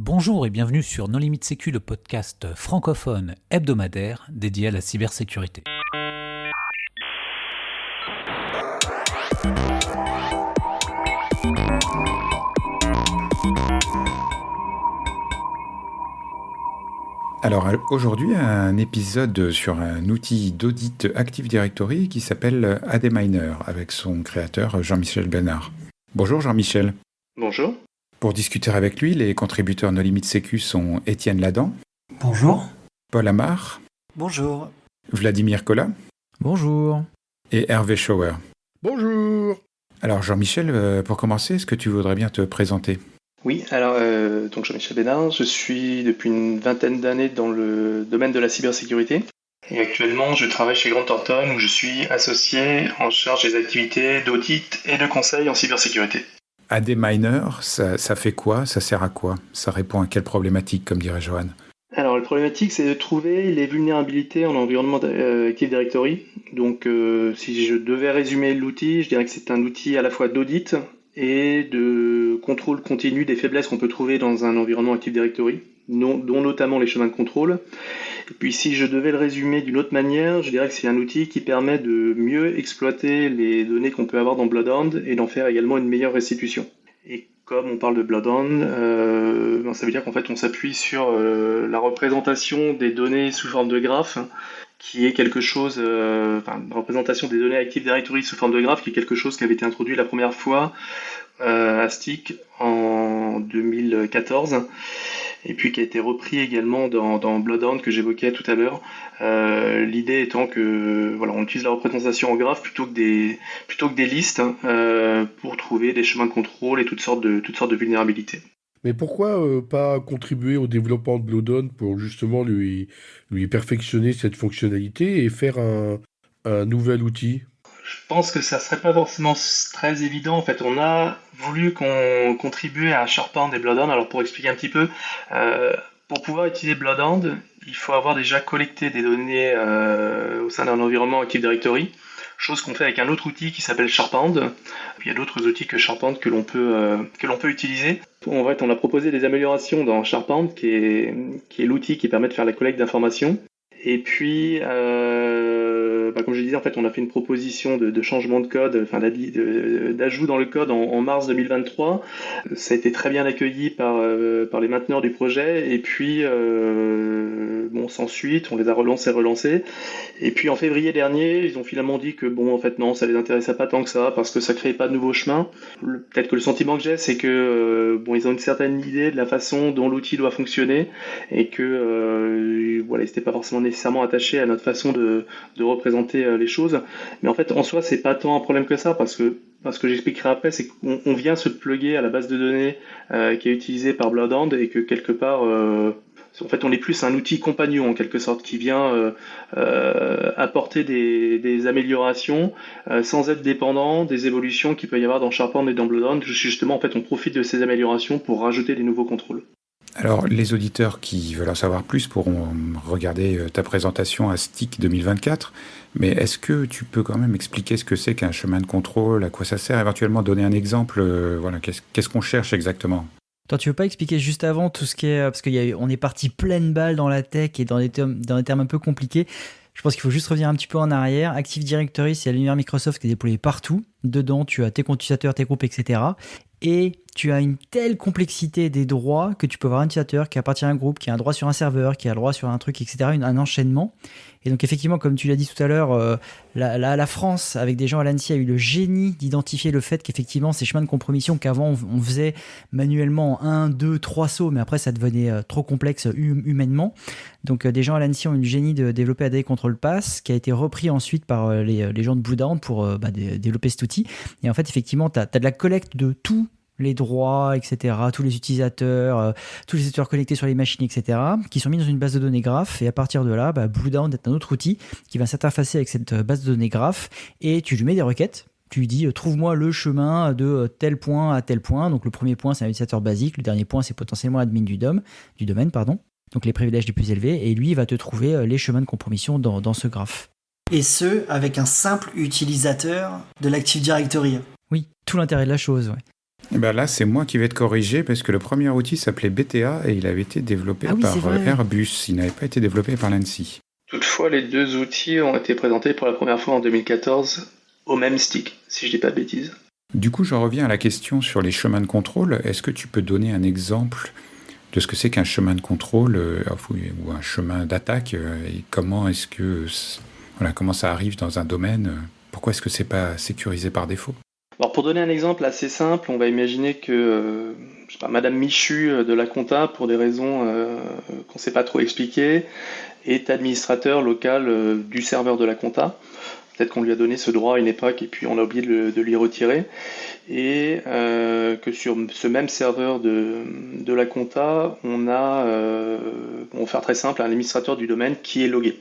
Bonjour et bienvenue sur No Limit Sécu, le podcast francophone hebdomadaire dédié à la cybersécurité. Alors aujourd'hui, un épisode sur un outil d'audit Active Directory qui s'appelle AdMiner avec son créateur Jean-Michel Bénard. Bonjour Jean-Michel. Bonjour. Pour discuter avec lui, les contributeurs No Limit Sécu sont Étienne Ladan. Bonjour. Paul Amar. Bonjour. Vladimir Collat. Bonjour. Et Hervé Schauer. Bonjour. Alors Jean-Michel, pour commencer, est-ce que tu voudrais bien te présenter ? Oui, alors donc Jean-Michel Bénard, je suis depuis une vingtaine d'années dans le domaine de la cybersécurité. Et actuellement, je travaille chez Grant Thornton où je suis associé en charge des activités d'audit et de conseil en cybersécurité. AdMiner, ça fait quoi ? Ça sert à quoi ? Ça répond à quelle problématique, comme dirait Johan ? Alors la problématique, c'est de trouver les vulnérabilités en environnement Active Directory. Donc si je devais résumer l'outil, je dirais que c'est un outil à la fois d'audit et de contrôle continu des faiblesses qu'on peut trouver dans un environnement Active Directory, dont notamment les chemins de contrôle. Et puis si je devais le résumer d'une autre manière, je dirais que c'est un outil qui permet de mieux exploiter les données qu'on peut avoir dans Bloodhound et d'en faire également une meilleure restitution. Et comme on parle de Bloodhound, ça veut dire qu'en fait on s'appuie sur la représentation des données sous forme de graphe, qui est quelque chose, la représentation des données Active Directory sous forme de graphe, qui est quelque chose qui avait été introduit la première fois à STIC en 2014, et puis qui a été repris également dans Bloodhound que j'évoquais tout à l'heure. L'idée étant que on utilise la représentation en graphe plutôt que des listes pour trouver des chemins de contrôle et toutes sortes de vulnérabilités. Mais pourquoi pas contribuer au développement de Bloodhound pour justement lui perfectionner cette fonctionnalité et faire un nouvel outil ? Je pense que ça serait pas forcément très évident. En fait, on a voulu qu'on contribue à Sharphound et Bloodhound. Alors pour expliquer un petit peu, pour pouvoir utiliser Bloodhound, il faut avoir déjà collecté des données au sein d'un environnement Active Directory, chose qu'on fait avec un autre outil qui s'appelle Sharphound. Il y a d'autres outils que Sharphound que l'on peut utiliser. En fait, on a proposé des améliorations dans Sharphound, qui est l'outil qui permet de faire la collecte d'informations. Et puis, comme je disais, en fait, on a fait une proposition de changement de code, d'ajout dans le code en mars 2023. Ça a été très bien accueilli par les mainteneurs du projet. Et puis, sans suite, on les a relancés. Et puis, en février dernier, ils ont finalement dit que, non, ça les intéressait pas tant que ça, parce que ça créait pas de nouveaux chemins. Peut-être que le sentiment que j'ai, c'est que, ils ont une certaine idée de la façon dont l'outil doit fonctionner, et que, ils n'étaient pas forcément nécessairement attachés à notre façon de représenter les choses. Mais en fait, en soi, c'est pas tant un problème que ça, parce que j'expliquerai après, c'est qu'on vient se plugger à la base de données qui est utilisée par Bloodhound, et que quelque part, en fait, on est plus un outil compagnon en quelque sorte qui vient apporter des améliorations sans être dépendant des évolutions qu'il peut y avoir dans Sharphound et dans Bloodhound. Justement, en fait, on profite de ces améliorations pour rajouter des nouveaux contrôles. Alors, les auditeurs qui veulent en savoir plus pourront regarder ta présentation à STIC 2024, mais est-ce que tu peux quand même expliquer ce que c'est qu'un chemin de contrôle, à quoi ça sert, éventuellement donner un exemple, qu'est-ce qu'on cherche exactement ? Toi, tu veux pas expliquer juste avant tout ce qui est... Parce qu'on est parti pleine balle dans la tech et dans des termes un peu compliqués. Je pense qu'il faut juste revenir un petit peu en arrière. Active Directory, c'est l'univers Microsoft qui est déployé partout. Dedans, tu as tes comptes utilisateurs, tes groupes, etc. Et tu as une telle complexité des droits que tu peux avoir un utilisateur qui appartient à un groupe, qui a un droit sur un serveur, qui a le droit sur un truc, etc., un enchaînement. Et donc effectivement, comme tu l'as dit tout à l'heure, la France, avec des gens à l'ANSSI, a eu le génie d'identifier le fait qu'effectivement, ces chemins de compromission qu'avant on faisait manuellement 1, 2, 3 sauts, mais après ça devenait trop complexe humainement. Donc des gens à l'ANSSI ont eu le génie de développer AD Control Pass, qui a été repris ensuite par les gens de Bloodhound pour développer cet outil. Et en fait, effectivement, tu as de la collecte de tous les droits, etc., tous les utilisateurs connectés sur les machines, etc., qui sont mis dans une base de données graph. Et à partir de là, Bloodhound est un autre outil qui va s'interfacer avec cette base de données graph. Et tu lui mets des requêtes. Tu lui dis, trouve-moi le chemin de tel point à tel point. Donc le premier point, c'est un utilisateur basique. Le dernier point, c'est potentiellement l'admin du domaine. Donc les privilèges les plus élevés. Et lui, il va te trouver les chemins de compromission dans ce graphe. Et ce, avec un simple utilisateur de l'Active Directory. Oui, tout l'intérêt de la chose, ouais. Et ben là, c'est moi qui vais te corriger parce que le premier outil s'appelait BTA et il avait été développé Ah oui, par c'est vrai. Airbus. Il n'avait pas été développé par l'ANSI. Toutefois, les deux outils ont été présentés pour la première fois en 2014 au même stick, si je dis pas de bêtises. Du coup, je reviens à la question sur les chemins de contrôle. Est-ce que tu peux donner un exemple de ce que c'est qu'un chemin de contrôle ou un chemin d'attaque et comment est-ce que comment ça arrive dans un domaine pourquoi est-ce que c'est pas sécurisé par défaut? Alors pour donner un exemple assez simple, on va imaginer que je sais pas, Madame Michu de la compta, pour des raisons qu'on ne sait pas trop expliquer, est administrateur local du serveur de la compta. Peut-être qu'on lui a donné ce droit à une époque et puis on a oublié de lui retirer. Et que sur ce même serveur de la compta, on a, on va faire très simple, un administrateur du domaine qui est logué.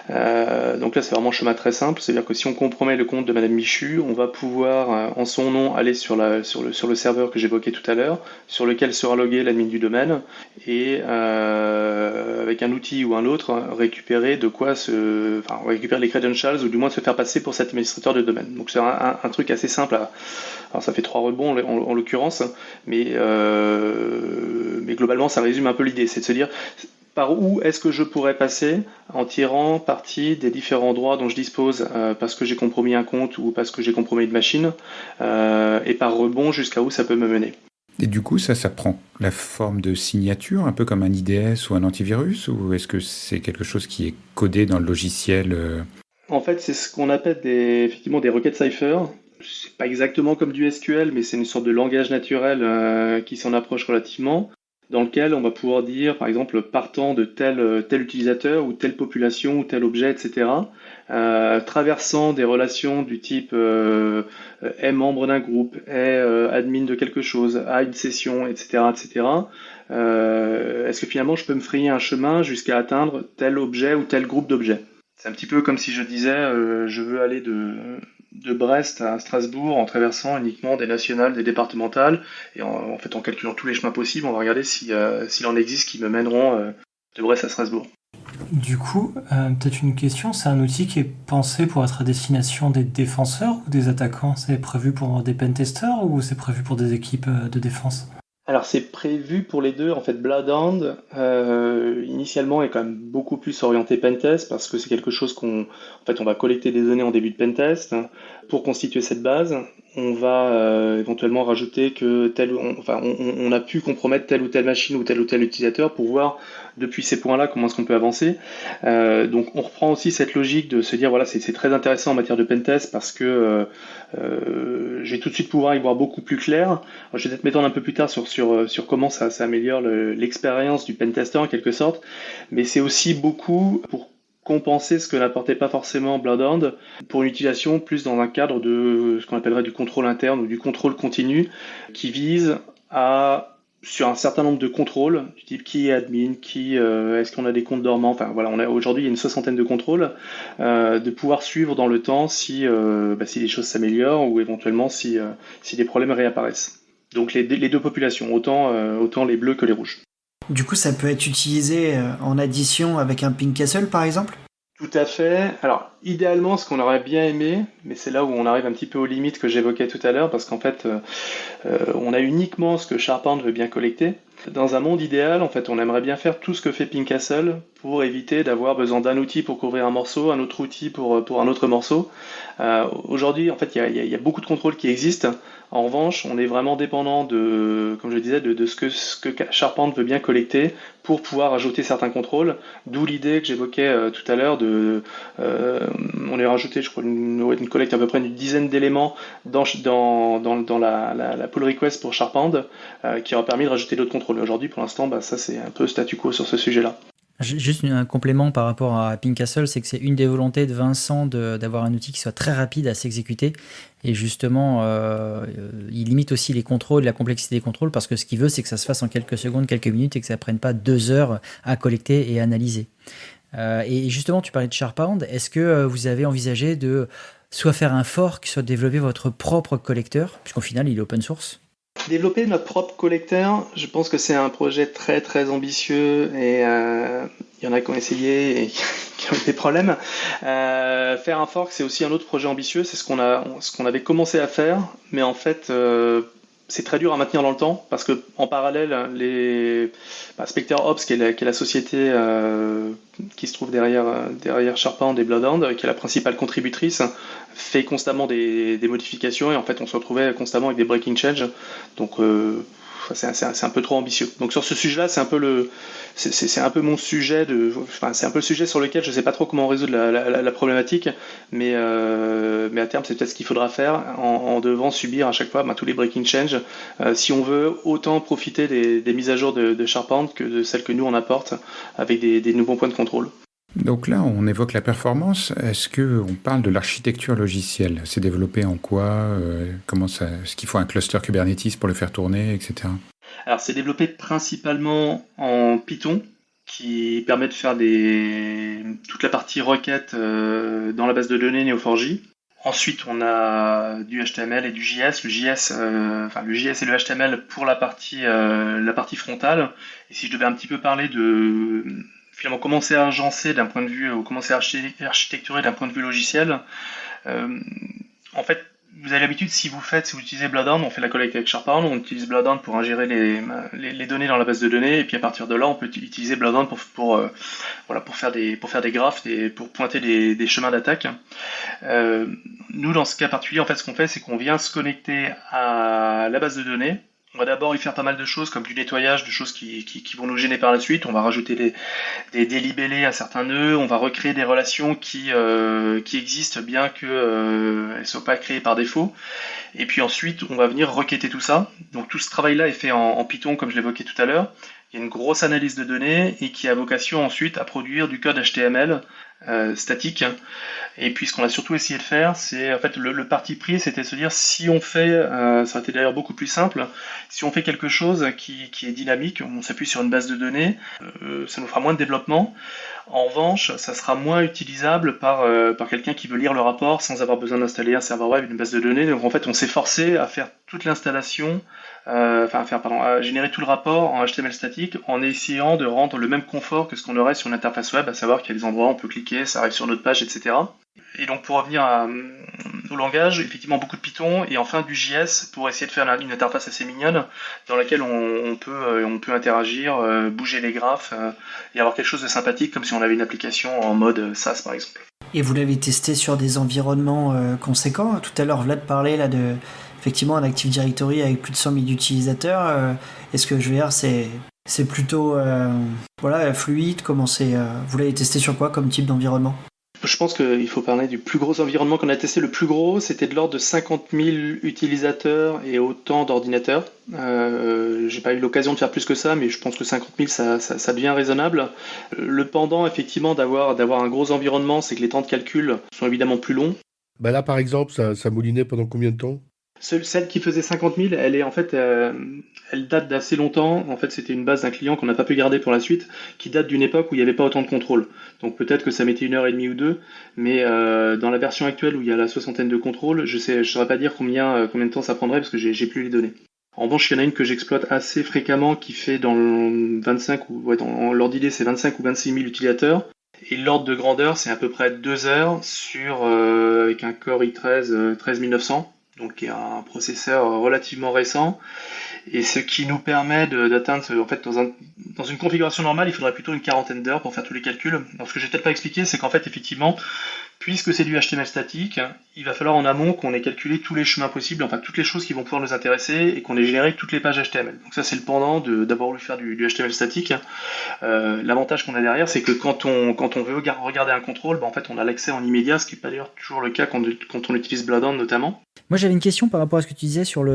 Donc là, c'est vraiment un chemin très simple. C'est-à-dire que si on compromet le compte de Madame Michu, on va pouvoir, en son nom, aller sur le serveur que j'évoquais tout à l'heure, sur lequel sera logué l'admin du domaine, et avec un outil ou un autre, récupérer récupérer les credentials, ou du moins se faire passer pour cet administrateur de domaine. Donc c'est un truc assez simple. Alors ça fait 3 rebonds en l'occurrence, mais globalement, ça résume un peu l'idée. C'est de se dire par où est-ce que je pourrais passer en tirant parti des différents droits dont je dispose parce que j'ai compromis un compte ou parce que j'ai compromis une machine, et par rebond jusqu'à où ça peut me mener. Et du coup, ça prend la forme de signature, un peu comme un IDS ou un antivirus, ou est-ce que c'est quelque chose qui est codé dans le logiciel En fait, c'est ce qu'on appelle effectivement des requêtes cipher. C'est pas exactement comme du SQL, mais c'est une sorte de langage naturel qui s'en approche relativement, dans lequel on va pouvoir dire, par exemple, partant de tel utilisateur ou telle population ou tel objet, etc., traversant des relations du type est membre d'un groupe, est admin de quelque chose, a une session, etc., etc. Est-ce que finalement je peux me frayer un chemin jusqu'à atteindre tel objet ou tel groupe d'objets? C'est un petit peu comme si je disais, je veux aller de Brest à Strasbourg en traversant uniquement des nationales, des départementales, et en fait en calculant tous les chemins possibles, on va regarder s'il en existe qui me mèneront de Brest à Strasbourg. Du coup, peut-être une question, c'est un outil qui est pensé pour être à destination des défenseurs ou des attaquants? C'est prévu pour des pentesters ou c'est prévu pour des équipes de défense? Alors c'est prévu pour les deux. En fait, Bloodhound initialement est quand même beaucoup plus orienté pentest parce que c'est quelque chose on va collecter des données en début de pentest. Pour constituer cette base, on va éventuellement rajouter que on a pu compromettre telle ou telle machine ou tel utilisateur pour voir depuis ces points-là comment est-ce qu'on peut avancer. Donc on reprend aussi cette logique de se dire voilà, c'est très intéressant en matière de pentest parce que je vais tout de suite pouvoir y voir beaucoup plus clair. Alors, je vais peut-être m'étendre un peu plus tard sur comment ça améliore l'expérience du pentester en quelque sorte, mais c'est aussi beaucoup pour compenser ce que n'apportait pas forcément Bloodhound pour une utilisation plus dans un cadre de ce qu'on appellerait du contrôle interne ou du contrôle continu qui vise à, sur un certain nombre de contrôles, du type qui est admin, est-ce qu'on a des comptes dormants, enfin voilà, aujourd'hui il y a une 60aine de contrôles, de pouvoir suivre dans le temps si les choses s'améliorent ou éventuellement si des problèmes réapparaissent. Donc les deux populations, autant les bleus que les rouges. Du coup, ça peut être utilisé en addition avec un ping castle, par exemple? Tout à fait. Alors, idéalement, ce qu'on aurait bien aimé, mais c'est là où on arrive un petit peu aux limites que j'évoquais tout à l'heure, parce qu'en fait, on a uniquement ce que Sharphound veut bien collecter. Dans un monde idéal, en fait, on aimerait bien faire tout ce que fait Ping Castle pour éviter d'avoir besoin d'un outil pour couvrir un morceau, un autre outil pour un autre morceau. Aujourd'hui, en fait, il y a beaucoup de contrôles qui existent. En revanche, on est vraiment dépendant comme je disais, de ce que Sharphound veut bien collecter pour pouvoir ajouter certains contrôles. D'où l'idée que j'évoquais tout à l'heure on a rajouté, je crois, une collecte à peu près une dizaine d'éléments dans la pull request pour Sharphound, qui aura permis de rajouter d'autres contrôles. Aujourd'hui, pour l'instant, ça c'est un peu statu quo sur ce sujet-là. Juste un complément par rapport à Ping Castle, c'est que c'est une des volontés de Vincent d'avoir un outil qui soit très rapide à s'exécuter. Et justement, il limite aussi les contrôles, la complexité des contrôles, parce que ce qu'il veut, c'est que ça se fasse en quelques secondes, quelques minutes, et que ça ne prenne pas 2 heures à collecter et analyser. Et justement, tu parlais de Sharphound. Est-ce que vous avez envisagé de soit faire un fork, soit développer votre propre collecteur, puisqu'au final, il est open source? Développer notre propre collecteur, je pense que c'est un projet très très ambitieux et il y en a qui ont essayé et qui ont eu des problèmes. Faire un fork, c'est aussi un autre projet ambitieux, c'est ce qu'on avait commencé à faire, mais en fait, c'est très dur à maintenir dans le temps parce que en parallèle, SpectreOps, qui est la société qui se trouve derrière Sharphound et Bloodhound, qui est la principale contributrice, fait constamment des modifications et en fait on se retrouvait constamment avec des breaking change. Donc c'est un peu trop ambitieux. Donc sur ce sujet-là, c'est un peu mon sujet c'est un peu le sujet sur lequel je sais pas trop comment résoudre la problématique, mais à terme c'est peut-être ce qu'il faudra faire en devant subir à chaque fois tous les breaking change, si on veut autant profiter des mises à jour de Sharphound que de celles que nous on apporte avec des nouveaux points de contrôle. Donc là, on évoque la performance. Est-ce qu'on parle de l'architecture logicielle ? C'est développé en quoi ? Est-ce qu'il faut un cluster Kubernetes pour le faire tourner, etc. Alors c'est développé principalement en Python, qui permet de faire toute la partie requête dans la base de données Neo4j. Ensuite, on a du HTML et du JS. Le JS et le HTML pour la partie frontale. Et si je devais un petit peu parler de finalement commencer à agencer d'un point de vue, ou commencer à architecturer d'un point de vue logiciel, en fait, vous avez l'habitude, si vous utilisez Bloodhound, on fait la collecte avec Sharphound, on utilise Bloodhound pour ingérer les données dans la base de données, et puis à partir de là, on peut utiliser Bloodhound pour faire des graphes et pour pointer des chemins d'attaque. Nous, dans ce cas particulier, en fait, ce qu'on fait, c'est qu'on vient se connecter à la base de données. On va d'abord y faire pas mal de choses, comme du nettoyage, de choses qui vont nous gêner par la suite. On va rajouter des libellés à certains nœuds. On va recréer des relations qui existent, bien qu'elles ne soient pas créées par défaut. Et puis ensuite, on va venir requêter tout ça. Donc tout ce travail-là est fait en Python, comme je l'évoquais tout à l'heure. Il y a une grosse analyse de données et qui a vocation ensuite à produire du code HTML statique. Et puis ce qu'on a surtout essayé de faire, c'est en fait le parti pris, c'était de se dire si on fait, ça aurait été d'ailleurs beaucoup plus simple, si on fait quelque chose qui est dynamique, on s'appuie sur une base de données, ça nous fera moins de développement. En revanche, ça sera moins utilisable par quelqu'un qui veut lire le rapport sans avoir besoin d'installer un serveur web, une base de données. Donc en fait, on s'est forcé à faire toute l'installation, à générer tout le rapport en HTML statique en essayant de rendre le même confort que ce qu'on aurait sur une interface web, à savoir qu'il y a des endroits où on peut cliquer, ça arrive sur notre page, etc. Et donc pour revenir au langage, effectivement beaucoup de Python et enfin du JS pour essayer de faire une interface assez mignonne dans laquelle on peut interagir, bouger les graphes et avoir quelque chose de sympathique comme si on avait une application en mode SaaS par exemple. Et vous l'avez testé sur des environnements conséquents. Tout à l'heure Vlad parlait là de effectivement un Active Directory avec plus de 100 000 utilisateurs. Est-ce que je veux dire c'est plutôt fluide, vous l'avez testé sur quoi comme type d'environnement ? Je pense qu'il faut parler du plus gros environnement qu'on a testé. Le plus gros, c'était de l'ordre de 50 000 utilisateurs et autant d'ordinateurs. J'ai pas eu l'occasion de faire plus que ça, mais je pense que 50 000, ça devient raisonnable. Le pendant, effectivement, d'avoir un gros environnement, c'est que les temps de calcul sont évidemment plus longs. Bah là, par exemple, ça moulinait pendant combien de temps ? Celle qui faisait 50 000, elle date d'assez longtemps. En fait, c'était une base d'un client qu'on n'a pas pu garder pour la suite, qui date d'une époque où il n'y avait pas autant de contrôles. Donc peut-être que ça mettait 1h30 ou 2, mais dans la version actuelle où il y a la soixantaine de contrôles, je saurais pas dire combien de temps ça prendrait parce que j'ai plus les données. En revanche, il y en a une que j'exploite assez fréquemment qui fait dans l'ordre d'idée, c'est 25 ou 26 000 utilisateurs. Et l'ordre de grandeur, c'est à peu près 2 heures avec un Core i13 13900. Donc qui est un processeur relativement récent, et ce qui nous permet d'atteindre, en fait, dans une configuration normale, il faudrait plutôt une quarantaine d'heures pour faire tous les calculs. Donc ce que j'ai peut-être pas expliqué, c'est qu'en fait, effectivement, puisque c'est du HTML statique, il va falloir en amont qu'on ait calculé tous les chemins possibles, enfin toutes les choses qui vont pouvoir nous intéresser, et qu'on ait généré toutes les pages HTML. Donc ça, c'est le pendant d'avoir voulu faire du HTML statique. L'avantage qu'on a derrière, c'est que quand on veut regarder un contrôle, en fait, on a l'accès en immédiat, ce qui n'est pas d'ailleurs toujours le cas quand on utilise Bloodhound notamment. Moi, j'avais une question par rapport à ce que tu disais sur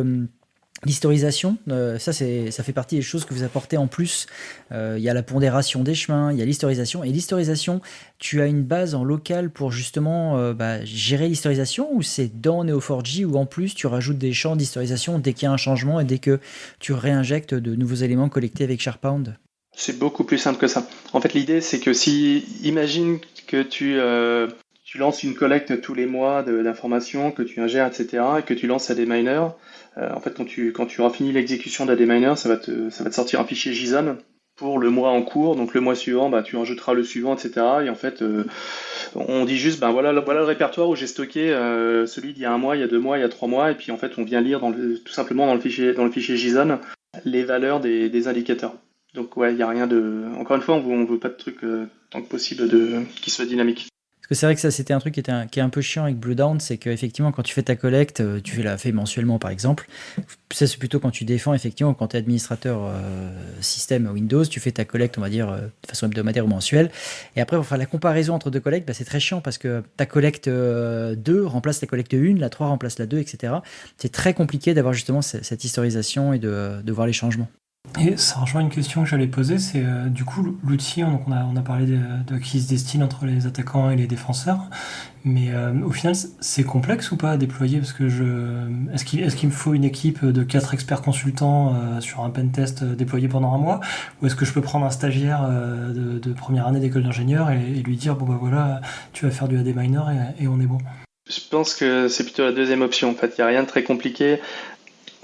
l'historisation. Ça fait partie des choses que vous apportez en plus. Il y a la pondération des chemins, il y a l'historisation. Et l'historisation, tu as une base en local pour justement gérer l'historisation, ou c'est dans Neo4j où en plus tu rajoutes des champs d'historisation dès qu'il y a un changement et dès que tu réinjectes de nouveaux éléments collectés avec Sharphound ? C'est beaucoup plus simple que ça. En fait, l'idée, c'est que imagine que tu lances une collecte tous les mois d'informations que tu ingères, etc., et que tu lances à des miners. En fait, quand tu auras fini l'exécution d'un des miners, ça va te sortir un fichier JSON pour le mois en cours. Donc le mois suivant, tu rajouteras le suivant, etc. Et en fait, On dit juste, voilà le répertoire où j'ai stocké celui d'il y a 1 mois, il y a 2 mois, il y a 3 mois, et puis en fait on vient lire tout simplement dans le fichier JSON les valeurs des indicateurs. Donc ouais, il n'y a rien de... Encore une fois, on veut pas de truc tant que possible qui soit dynamique. Parce que c'est vrai que ça, c'était un truc qui est un peu chiant avec Bluedown, c'est qu'effectivement, quand tu fais ta collecte, tu la fais mensuellement par exemple. Ça, c'est plutôt quand tu défends, effectivement, quand tu es administrateur système Windows, tu fais ta collecte, on va dire, de façon hebdomadaire ou mensuelle. Et après, pour faire la comparaison entre deux collectes, c'est très chiant parce que ta collecte 2 remplace la collecte 1, la 3 remplace la 2, etc. C'est très compliqué d'avoir justement cette historisation et de voir les changements. Et ça rejoint une question que j'allais poser, c'est du coup l'outil, donc on a parlé de qui se destine entre les attaquants et les défenseurs, mais au final c'est complexe ou pas à déployer, parce que est-ce qu'il me faut une équipe de 4 experts consultants sur un pentest déployé pendant 1 mois, ou est-ce que je peux prendre un stagiaire de première année d'école d'ingénieur et lui dire voilà, tu vas faire du AD Miner et on est bon? Je pense que c'est plutôt la deuxième option. En fait, il n'y a rien de très compliqué.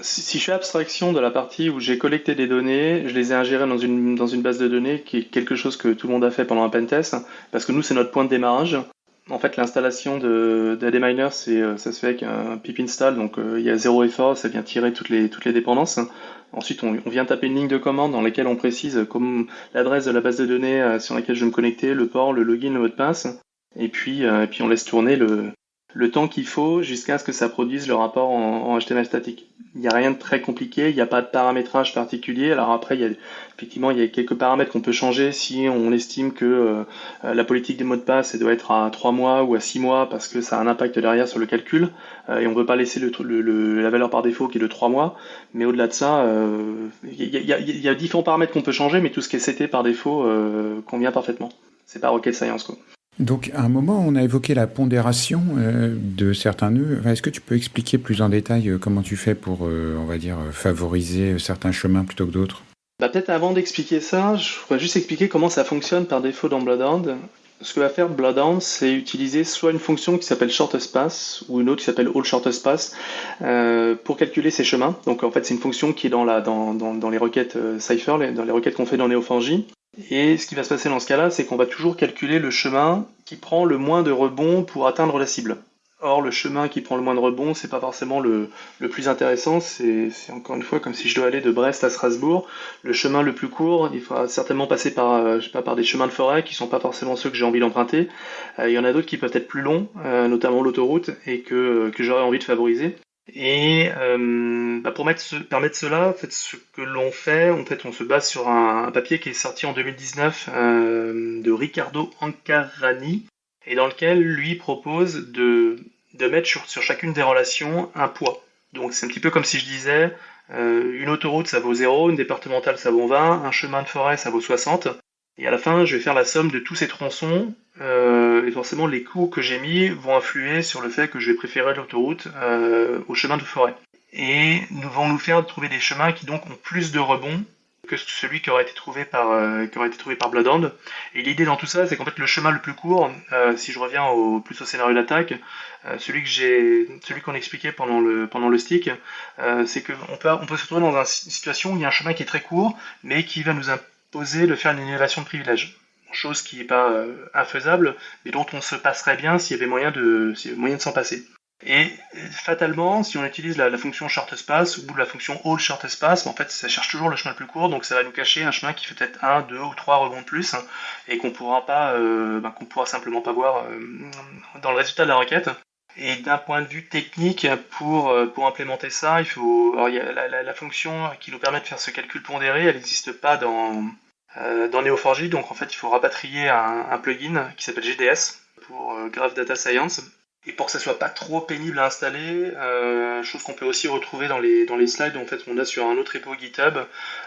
Si je fais abstraction de la partie où j'ai collecté des données, je les ai ingérées dans une base de données qui est quelque chose que tout le monde a fait pendant un pentest, parce que nous, c'est notre point de démarrage. En fait, l'installation d'AD Miner, ça se fait avec un pip install, donc il y a 0 effort, ça vient tirer toutes les dépendances. Ensuite, on vient taper une ligne de commande dans laquelle on précise comme l'adresse de la base de données sur laquelle je vais me connecter, le port, le login, le mot de passe, et puis on laisse tourner le temps qu'il faut jusqu'à ce que ça produise le rapport en HTML statique. Il n'y a rien de très compliqué, il n'y a pas de paramétrage particulier. Alors après, il y a quelques paramètres qu'on peut changer si on estime que la politique des mots de passe elle doit être à 3 mois ou à 6 mois parce que ça a un impact derrière sur le calcul et on ne veut pas laisser la valeur par défaut qui est de 3 mois. Mais au-delà de ça, il y a différents paramètres qu'on peut changer, mais tout ce qui est seté par défaut convient parfaitement. C'est pas rocket science, quoi. Donc, à un moment, on a évoqué la pondération de certains nœuds. Est-ce que tu peux expliquer plus en détail comment tu fais pour, on va dire, favoriser certains chemins plutôt que d'autres ? Peut-être avant d'expliquer ça, je voudrais juste expliquer comment ça fonctionne par défaut dans Bloodhound. Ce que va faire Bloodhound, c'est utiliser soit une fonction qui s'appelle shortest path ou une autre qui s'appelle all shortest path pour calculer ces chemins. Donc en fait, c'est une fonction qui est dans les requêtes Cypher, dans les requêtes qu'on fait dans Neo4j. Et ce qui va se passer dans ce cas-là, c'est qu'on va toujours calculer le chemin qui prend le moins de rebonds pour atteindre la cible. Or, le chemin qui prend le moins de rebonds, c'est pas forcément le plus intéressant. C'est encore une fois comme si je dois aller de Brest à Strasbourg. Le chemin le plus court, il faudra certainement passer par des chemins de forêt qui sont pas forcément ceux que j'ai envie d'emprunter. Il y en a d'autres qui peuvent être plus longs, notamment l'autoroute, et que j'aurais envie de favoriser. Et pour permettre cela, en fait, ce que l'on fait, en fait, on se base sur un papier qui est sorti en 2019 de Riccardo Ancarani, et dans lequel lui propose de mettre sur chacune des relations un poids. Donc c'est un petit peu comme si je disais, une autoroute ça vaut 0, une départementale ça vaut 20, un chemin de forêt ça vaut 60, et à la fin je vais faire la somme de tous ces tronçons, et forcément les coûts que j'ai mis vont influer sur le fait que je vais préférer l'autoroute au chemin de forêt. Et nous vont nous faire trouver des chemins qui donc ont plus de rebonds que celui qui aurait été trouvé par Bloodhound. Et l'idée dans tout ça, c'est qu'en fait le chemin le plus court, si je reviens plus au scénario d'attaque, celui qu'on expliquait pendant le stick, c'est qu'on peut se retrouver dans une situation où il y a un chemin qui est très court, mais qui va nous imposer de faire une élévation de privilège. Chose qui n'est pas infaisable, mais dont on se passerait bien s'il y avait moyen de s'en passer. Et fatalement, si on utilise la fonction shortest path ou la fonction all shortest path, en fait, ça cherche toujours le chemin le plus court, donc ça va nous cacher un chemin qui fait peut-être 1, 2 ou 3 rebonds de plus, et qu'on pourra simplement pas voir dans le résultat de la requête. Et d'un point de vue technique, pour implémenter ça, il y a la fonction qui nous permet de faire ce calcul pondéré, elle n'existe pas dans Neo4j, donc en fait, il faut rapatrier un plugin qui s'appelle GDS pour Graph Data Science. Et pour que ça soit pas trop pénible à installer, chose qu'on peut aussi retrouver dans les slides, en fait, on a sur un autre repo GitHub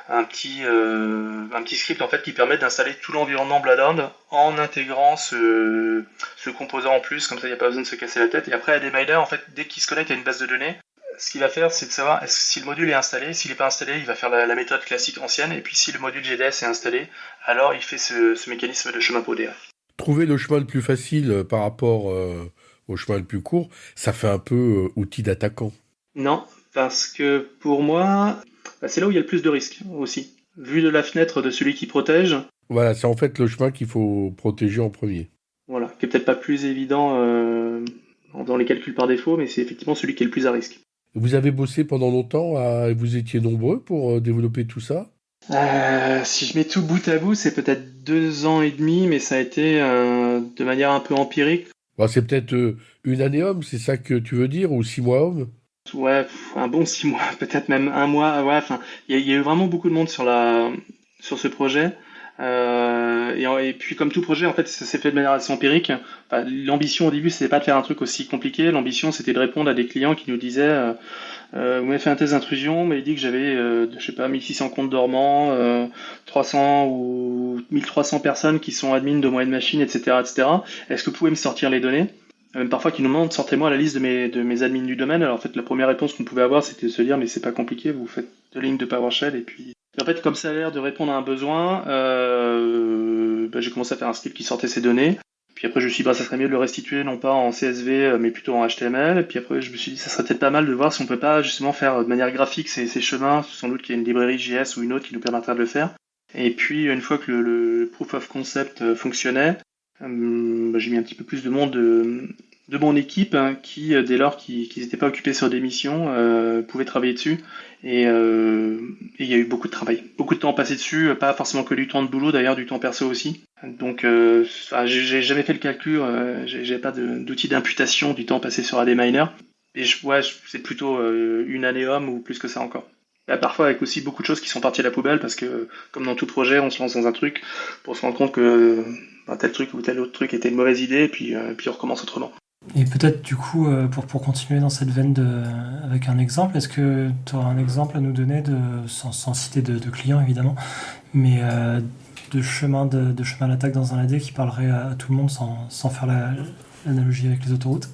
un petit script en fait qui permet d'installer tout l'environnement Bloodhound en intégrant ce composant en plus, comme ça il n'y a pas besoin de se casser la tête. Et après AD Miner, en fait, dès qu'il se connecte à une base de données, ce qu'il va faire, c'est de savoir si le module est installé. S'il n'est pas installé, il va faire la méthode classique ancienne. Et puis si le module GDS est installé, alors il fait ce mécanisme de chemin pondéré. Trouver le chemin le plus facile par rapport au chemin le plus court, ça fait un peu outil d'attaquant. Non, parce que pour moi, c'est là où il y a le plus de risques aussi. Vu de la fenêtre de celui qui protège. Voilà, c'est en fait le chemin qu'il faut protéger en premier. Voilà, qui est peut-être pas plus évident dans les calculs par défaut, mais c'est effectivement celui qui est le plus à risque. Vous avez bossé pendant longtemps, vous étiez nombreux pour développer tout ça? Si je mets tout bout à bout, c'est peut-être 2 ans et demi, mais ça a été de manière un peu empirique. Bah, c'est peut-être une année homme, c'est ça que tu veux dire, ou 6 mois homme? Ouais, un bon 6 mois, peut-être même un mois. Ouais, enfin, il y a eu vraiment beaucoup de monde sur ce projet. Et puis comme tout projet, en fait, ça s'est fait de manière assez empirique. Enfin, l'ambition au début, c'était pas de faire un truc aussi compliqué. L'ambition, c'était de répondre à des clients qui nous disaient vous m'avez fait un test d'intrusion, mais il dit que j'avais, je sais pas, 1600 comptes dormants, 300 ou 1300 personnes qui sont admins de moyenne machine, etc., etc. Est-ce que vous pouvez me sortir les données? Même parfois qui nous demandent sortez-moi la liste de mes admins du domaine. Alors en fait, la première réponse qu'on pouvait avoir, c'était de se dire mais c'est pas compliqué, vous faites 2 lignes de PowerShell et puis. Et en fait, comme ça a l'air de répondre à un besoin, j'ai commencé à faire un script qui sortait ces données. Puis après, je me suis dit, ça serait mieux de le restituer, non pas en CSV, mais plutôt en HTML. Et puis après, je me suis dit, ça serait peut-être pas mal de voir si on peut pas justement faire de manière graphique ces chemins, sans doute qu'il y a une librairie JS ou une autre qui nous permettrait de le faire. Et puis, une fois que le proof of concept fonctionnait, j'ai mis un petit peu plus de monde de mon équipe qui, dès lors qu'ils n'étaient pas occupés sur des missions, pouvaient travailler dessus. Et il y a eu beaucoup de travail, beaucoup de temps passé dessus, pas forcément que du temps de boulot, d'ailleurs du temps perso aussi. Donc j'ai jamais fait le calcul, j'ai pas d'outil d'imputation du temps passé sur AD Miner. Et c'est plutôt une année homme ou plus que ça encore. Et parfois avec aussi beaucoup de choses qui sont parties à la poubelle parce que comme dans tout projet, on se lance dans un truc pour se rendre compte que tel truc ou tel autre truc était une mauvaise idée et puis on recommence autrement. Et peut-être du coup, pour continuer dans cette veine avec un exemple, est-ce que tu auras un exemple à nous donner, sans citer de clients évidemment, mais de chemin d'attaque dans un AD qui parlerait à tout le monde sans faire l'analogie avec les autoroutes?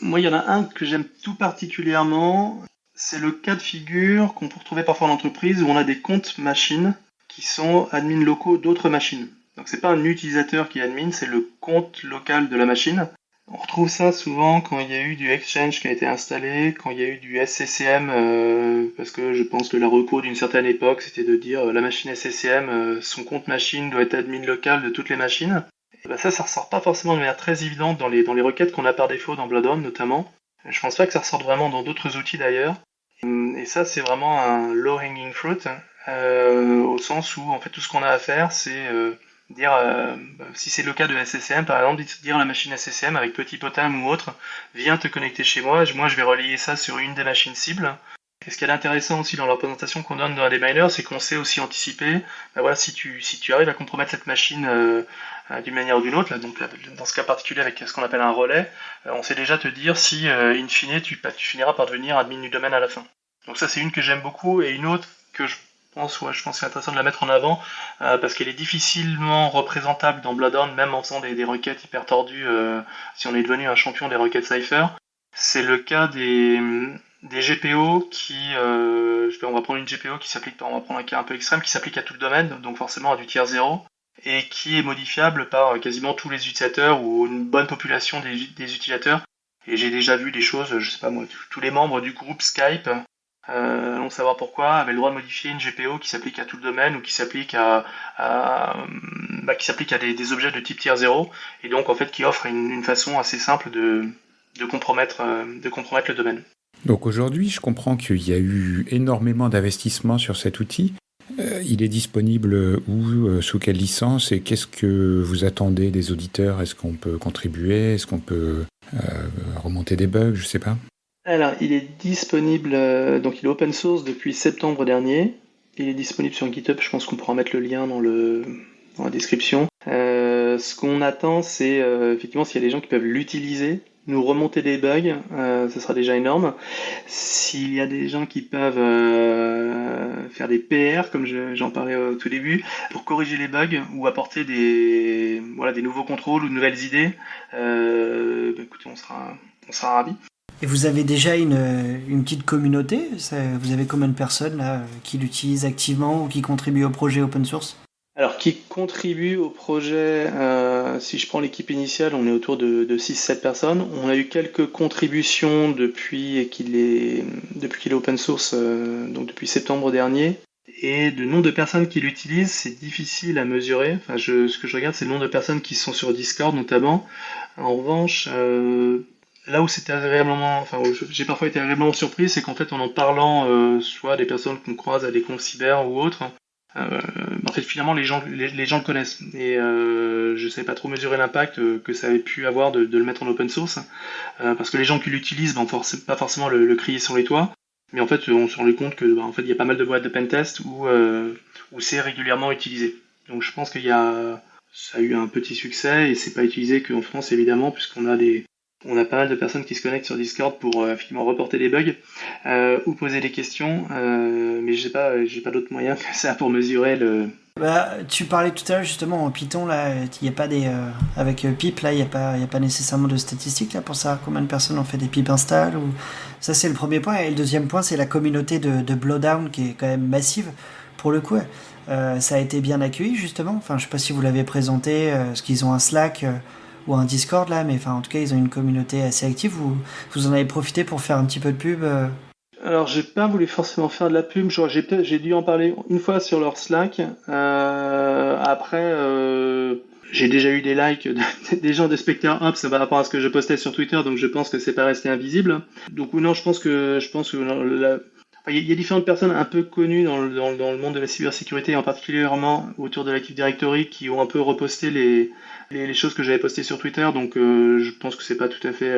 Moi, il y en a un que j'aime tout particulièrement, c'est le cas de figure qu'on peut retrouver parfois en entreprise où on a des comptes machines qui sont admins locaux d'autres machines. Donc c'est pas un utilisateur qui est admin, c'est le compte local de la machine. On retrouve ça souvent quand il y a eu du Exchange qui a été installé, quand il y a eu du SCCM, parce que je pense que la reco d'une certaine époque, c'était de dire la machine SCCM, son compte machine doit être admin local de toutes les machines. Et ça ressort pas forcément de manière très évidente dans les requêtes qu'on a par défaut dans Bloodhound notamment. Je pense pas que ça ressorte vraiment dans d'autres outils d'ailleurs. Et ça, c'est vraiment un low-hanging fruit, au sens où en fait tout ce qu'on a à faire, c'est dire, si c'est le cas de SCCM par exemple, dire à la machine SCCM avec Petit Potam ou autre, viens te connecter chez moi, je vais relier ça sur une des machines cibles. Et ce qui est intéressant aussi dans la représentation qu'on donne dans AD Miner, c'est qu'on sait aussi anticiper, si tu arrives à compromettre cette machine d'une manière ou d'une autre, donc dans ce cas particulier avec ce qu'on appelle un relais, on sait déjà te dire si in fine tu finiras par devenir admin du domaine à la fin. Donc ça c'est une que j'aime beaucoup, et une autre que je pense que c'est intéressant de la mettre en avant, parce qu'elle est difficilement représentable dans Bloodhound, même en faisant des requêtes hyper tordues, si on est devenu un champion des requêtes Cypher. C'est le cas des GPO qui, on va prendre une GPO qui s'applique, on va prendre un cas un peu extrême, qui s'applique à tout le domaine, donc forcément à du tier 0, et qui est modifiable par quasiment tous les utilisateurs ou une bonne population des utilisateurs. Et j'ai déjà vu des choses, je sais pas moi, tous les membres du groupe Skype, allons savoir pourquoi, avaient le droit de modifier une GPO qui s'applique à tout le domaine ou qui s'applique à des objets de type tier 0, et donc en fait qui offre une façon assez simple de compromettre le domaine. Donc aujourd'hui, je comprends qu'il y a eu énormément d'investissements sur cet outil. Il est disponible où, sous quelle licence, et qu'est-ce que vous attendez des auditeurs? Est-ce qu'on peut contribuer? Est-ce qu'on peut remonter des bugs? Je sais pas. Alors, il est disponible, donc il est open source depuis septembre dernier. Il est disponible sur GitHub, je pense qu'on pourra mettre le lien dans la description. Ce qu'on attend, c'est effectivement s'il y a des gens qui peuvent l'utiliser, nous remonter des bugs, ce sera déjà énorme. S'il y a des gens qui peuvent faire des PR, comme j'en parlais au tout début, pour corriger les bugs ou apporter des nouveaux contrôles ou de nouvelles idées, écoutez, on sera ravis. Et vous avez déjà une petite communauté? Vous avez combien de personnes là, qui l'utilisent activement ou qui contribuent au projet open source? Alors, qui contribue au projet, si je prends l'équipe initiale, on est autour de 6-7 personnes. On a eu quelques contributions depuis qu'il est open source, donc depuis septembre dernier. Et le nombre de personnes qui l'utilisent, c'est difficile à mesurer. Enfin, ce que je regarde, c'est le nombre de personnes qui sont sur Discord notamment. En revanche, là où c'était agréablement, enfin, où j'ai parfois été agréablement surpris, c'est qu'en fait, en parlant, soit des personnes qu'on croise à des cons cyber ou autres, en fait, finalement, les gens le connaissent. Et je ne savais pas trop mesurer l'impact que ça avait pu avoir de le mettre en open source, parce que les gens qui l'utilisent, pas forcément le crier sur les toits. Mais en fait, on s'est rendu compte que, en fait, il y a pas mal de boîtes de pentest où c'est régulièrement utilisé. Donc, je pense ça a eu un petit succès et c'est pas utilisé qu'en France, évidemment, puisqu'on a pas mal de personnes qui se connectent sur Discord pour finalement reporter des bugs ou poser des questions, mais j'ai pas d'autre moyen que ça pour mesurer le. Bah, tu parlais tout à l'heure justement en Python là, il y a pas avec pip là, il y a pas nécessairement de statistiques là pour savoir combien de personnes ont fait des pip install ou ça c'est le premier point et le deuxième point c'est la communauté de Blowdown qui est quand même massive pour le coup. Ça a été bien accueilli justement. Enfin, je sais pas si vous l'avez présenté, parce qu'ils ont un Slack ou un Discord là, mais enfin en tout cas ils ont une communauté assez active. Vous en avez profité pour faire un petit peu de pub. Alors, j'ai pas voulu forcément faire de la pub. J'ai dû en parler une fois sur leur Slack. Après, j'ai déjà eu des likes des gens de Spectre Ops par rapport à ce que je postais sur Twitter, donc je pense que c'est pas resté invisible. Donc non, je pense que il y a différentes personnes un peu connues dans le monde de la cybersécurité, en particulièrement autour de l'Active Directory, qui ont un peu reposté les choses que j'avais postées sur Twitter. Donc, je pense que c'est pas tout à fait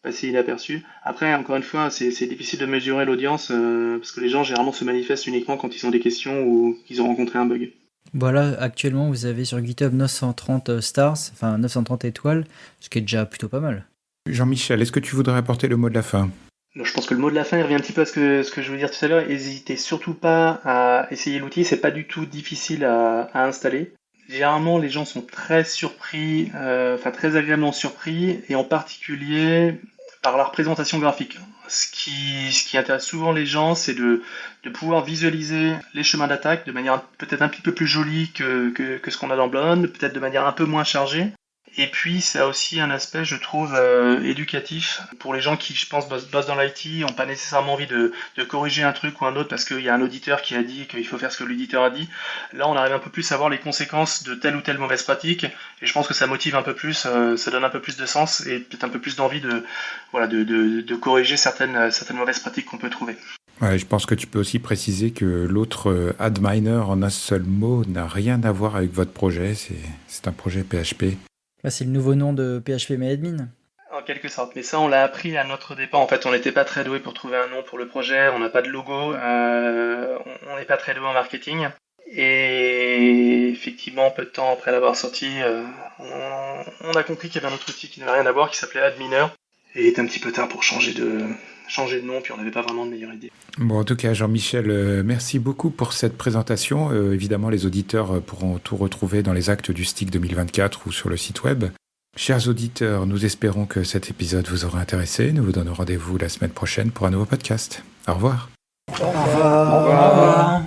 passer inaperçu. Après, encore une fois, c'est difficile de mesurer l'audience parce que les gens généralement se manifestent uniquement quand ils ont des questions ou qu'ils ont rencontré un bug. Voilà, actuellement vous avez sur GitHub 930 stars, enfin 930 étoiles, ce qui est déjà plutôt pas mal. Jean-Michel, est-ce que tu voudrais apporter le mot de la fin ? Donc, je pense que le mot de la fin il revient un petit peu à ce que je voulais dire tout à l'heure. N'hésitez surtout pas à essayer l'outil, c'est pas du tout difficile à installer. Généralement, les gens sont très surpris, très agréablement surpris, et en particulier par la représentation graphique. Ce qui intéresse souvent les gens, c'est de pouvoir visualiser les chemins d'attaque de manière peut-être un petit peu plus jolie que ce qu'on a dans Blonde, peut-être de manière un peu moins chargée. Et puis, ça a aussi un aspect, je trouve, éducatif pour les gens qui, je pense, bossent dans l'IT, n'ont pas nécessairement envie de corriger un truc ou un autre parce qu'il y a un auditeur qui a dit qu'il faut faire ce que l'auditeur a dit. Là, on arrive un peu plus à voir les conséquences de telle ou telle mauvaise pratique, et je pense que ça motive un peu plus, ça donne un peu plus de sens et peut-être un peu plus d'envie de corriger certaines mauvaises pratiques qu'on peut trouver. Ouais, je pense que tu peux aussi préciser que l'autre AdMiner en un seul mot n'a rien à voir avec votre projet, c'est un projet PHP. C'est le nouveau nom de PHPMyAdmin. En quelque sorte, mais ça on l'a appris à notre dépens. En fait, on n'était pas très doué pour trouver un nom pour le projet, on n'a pas de logo, on n'est pas très doué en marketing. Et effectivement, peu de temps après l'avoir sorti, on a compris qu'il y avait un autre outil qui n'avait rien à voir, qui s'appelait AdMiner. Et il était un petit peu tard pour changer de nom, puis on n'avait pas vraiment de meilleure idée. Bon, en tout cas, Jean-Michel, merci beaucoup pour cette présentation. Évidemment, les auditeurs pourront tout retrouver dans les actes du STIC 2024 ou sur le site web. Chers auditeurs, nous espérons que cet épisode vous aura intéressé. Nous vous donnons rendez-vous la semaine prochaine pour un nouveau podcast. Au revoir. Au revoir. Au revoir.